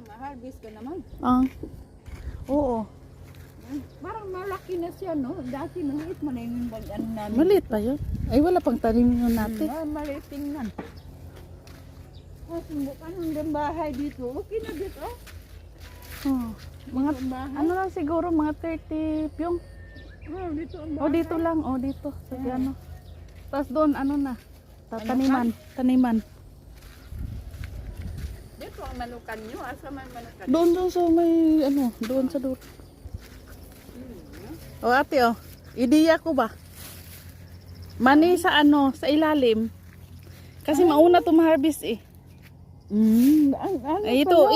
ma-harvest ka naman. Oo. Parang malaki na siya, no? Dati maliit man na yung ano namin. Maliit pa yun. Ay, wala pang tanim yun natin. Maliit tingnan. Sumbukan ng bahay dito. Okay na dito. Mga, bahay. ano lang siguro, mga 30 pyong. Dito ang bahay. O, dito lang. O, dito. Sa ano. Tapos doon, ano na. Taniman. Taniman. Dito ang manukan nyo. Asa man manukan? Doon sa may, ano, doon sa doon. O, ate, o. Ideya ko ba? Mani sa ano, sa ilalim. Kasi mauna to ma-harvest eh. Ano Ito,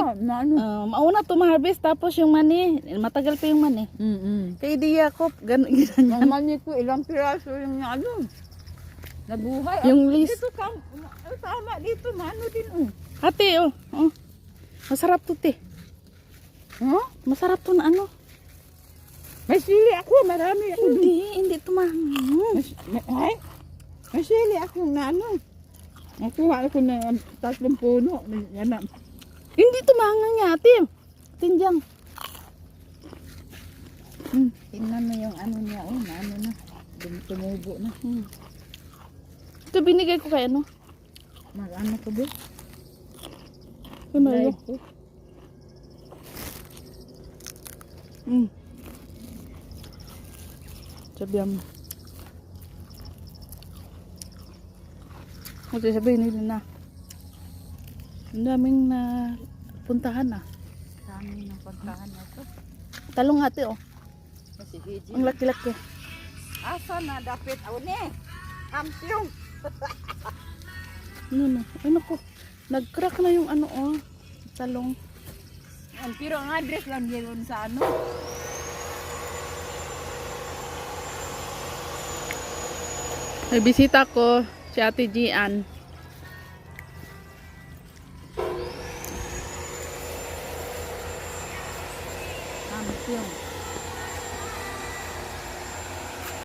mauna to ma-harvest tapos yung mani, matagal pa yung mani. Kaya ideya ko, ganyan. Ang mani ko, ilang piraso yung ano. Nabuhay. Yung list. Dito tama dito, mano din. Ate, oh. Masarap to, te. Masarap to na ano. May sili ako, marami ako. Hindi to May sili ako na ano. Nakuha ako na 3 puno. Hindi to mahangang niya, ate. Tinjang. Tingnan mo yung ano niya, na ano na. Tumubo na. Ito binigay ko kay ano. Mag-ano ko din. Ano yun? Sabihan mo. Kasi sabihin nila na. Ang daming na puntahan ah. Dami ng pagkahan na ito. Talong ate oh. Kasi Gigi. Ang laki-laki. Asa na dapat ne? Kampiyon. Ano ko. Nag-crack na yung ano oh. Talong. Pero ang address lang yun sa ano. May bisita ko, si Ate Gian. Kampiyon.